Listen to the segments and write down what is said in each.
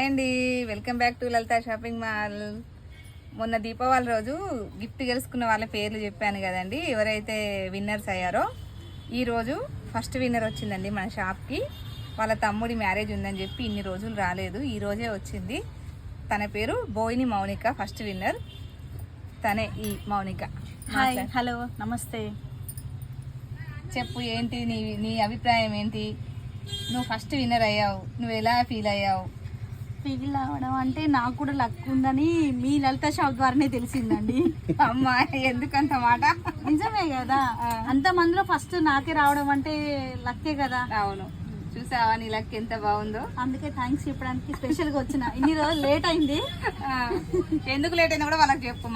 Hi అండి, welcome back to Lalitha shopping mall. మొన్న దీపావళి రోజు గిఫ్ట్ గెలుచుకున్న వాళ్ళ పేర్లు చెప్పాను కదండి, ఎవరైతే విన్నర్స్ అయ్యారో. ఈరోజు ఫస్ట్ విన్నర్ వచ్చిందండి మన షాప్కి. వాళ్ళ తమ్ముడి మ్యారేజ్ ఉందని చెప్పి ఇన్ని రోజులు రాలేదు, ఈరోజే వచ్చింది. తన పేరు బోయిని మౌనిక, ఫస్ట్ విన్నర్ తనే. ఈ మౌనిక, హాయ్, హలో, నమస్తే. చెప్పు, ఏంటి నీ అభిప్రాయం ఏంటి? నువ్వు ఫస్ట్ విన్నర్ అయ్యావు, నువ్వు ఎలా ఫీల్ అయ్యావు? ఫీల్ అవ్వడం అంటే నాకు కూడా లక్ ఉందని మీ లలిత షాప్ ద్వారానే తెలిసిందండి. అమ్మా, ఎందుకంత మాట? నిజమే కదా, అంత మందిలో ఫస్ట్ నాకే రావడం అంటే లక్కే కదా. అవును, చూసావా నీ లక్ ఎంత బాగుందో. అందుకే థ్యాంక్స్ చెప్పడానికి స్పెషల్గా వచ్చిన. ఇన్ని రోజులు లేట్ అయింది. ఎందుకు లేట్ అయినా కూడా వాళ్ళకి చెప్పు,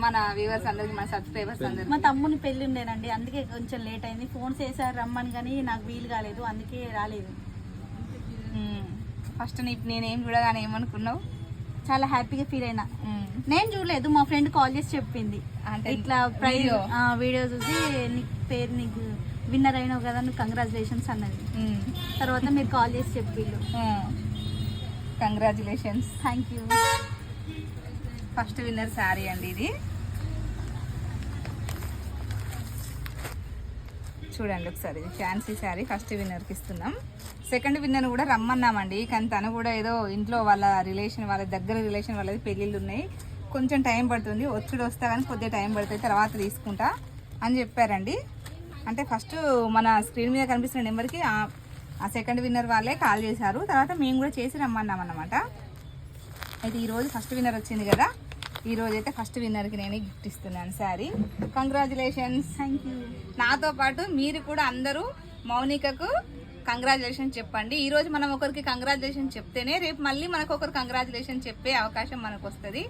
మన వ్యూవర్స్ అందరికి, మన సబ్స్క్రైబర్స్ అందరికి. మా తమ్ముని పెళ్లి ఉండేనండి, అందుకే కొంచెం లేట్ అయింది. ఫోన్ చేశారు రమ్మని, కానీ నాకు వీలు కాలేదు, అందుకే రాలేదు. ఫస్ట్ నేనేం చూడగానే ఏమనుకున్నావు? చాలా హ్యాపీగా ఫీల్ అయినా. నేను చూడలేదు, మా ఫ్రెండ్ కాల్ చేసి చెప్పింది, అంటే ఇట్లా ప్రైజ్ వీడియో చూసి నీకు విన్నర్ అయినావు కదా, నువ్వు కంగ్రాచులేషన్స్ అన్నది. తర్వాత మీరు కాల్ చేసి చెప్పిళ్ళు. Congratulations. Thank you. First winner sari అండి ఇది, చూడండి ఒకసారి. ఇది ఫ్యాన్సీ శారీ ఫస్ట్ విన్నర్కి ఇస్తున్నాం. సెకండ్ విన్నర్ కూడా రమ్మన్నామండి, కానీ తను కూడా ఏదో ఇంట్లో వాళ్ళ దగ్గర రిలేషన్ వాళ్ళది పెళ్ళిళ్ళు ఉన్నాయి, కొంచెం టైం పడుతుంది, ఒత్తిడి వస్తా కానీ కొద్దిగా టైం పడుతుంది, తర్వాత తీసుకుంటా అని చెప్పారండి. అంటే ఫస్ట్ మన స్క్రీన్ మీద కనిపిస్తున్న నెంబర్కి ఆ సెకండ్ విన్నర్ వాళ్ళే కాల్ చేశారు, తర్వాత మేము కూడా చేసి రమ్మన్నాం అన్నమాట. అయితే ఈరోజు ఫస్ట్ విన్నర్ వచ్చింది కదా, ఈరోజు అయితే ఫస్ట్ విన్నర్కి నేను గిఫ్ట్ ఇస్తున్నాను శారీ. కంగ్రాచులేషన్స్. Thank you. నాతో పాటు మీరు కూడా అందరూ మౌనికకు కంగ్రాచులేషన్ చెప్పండి. ఈరోజు మనం ఒకరికి కంగ్రాచులేషన్ చెప్తేనే రేపు మళ్ళీ మనకు ఒకరు కంగ్రాచులేషన్ చెప్పే అవకాశం మనకు వస్తుంది.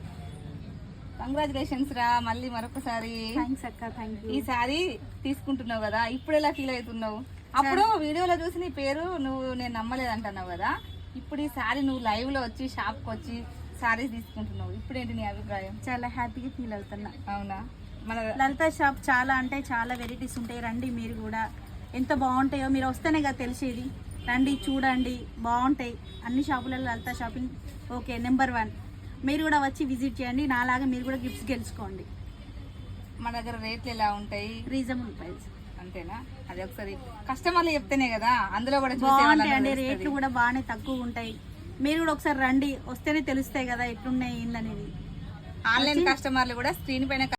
కంగ్రాచులేషన్స్ రా మళ్ళీ మరొకసారి. థ్యాంక్స్ అక్క, థ్యాంక్ యూ. ఈ సారీ తీసుకుంటున్నావు కదా, ఇప్పుడు ఎలా ఫీల్ అవుతున్నావు? అప్పుడు వీడియోలో చూసి నీ పేరు నేను నమ్మలేదు అంటున్నావు కదా, ఇప్పుడు ఈ సారీ నువ్వు లైవ్లో వచ్చి షాప్కి వచ్చి సారీస్ తీసుకుంటున్నావు, ఇప్పుడు ఏంటి నీ అభిప్రాయం? చాలా హ్యాపీగా ఫీల్ అవుతున్నా. అవునా? మన లలిత షాప్ చాలా అంటే చాలా వెరైటీస్ ఉంటాయి, రండి మీరు కూడా. ఎంత బాగుంటాయో మీరు వస్తేనే కదా తెలిసేది. రండి చూడండి, బాగుంటాయి అన్ని షాపులలో. లలిత షాపింగ్ ఓకే, నెంబర్ 1. మీరు కూడా వచ్చి విజిట్ చేయండి, నాలాగా మీరు కూడా గిఫ్ట్స్ గెలుచుకోండి. మన దగ్గర రేట్లు ఎలా ఉంటాయి? Reasonable price. అంతేనా? అది ఒకసారి కస్టమర్లు చెప్తేనే కదా, అందులో కూడా బాగుంటాయి అండి, రేట్లు కూడా బాగానే తక్కువ ఉంటాయి. మీరు కూడా ఒకసారి రండి, వస్తేనే తెలుస్తాయి కదా ఎట్లున్నాయి ఏందనేది. ఆన్లైన్ కస్టమర్లు కూడా స్క్రీన్ పైన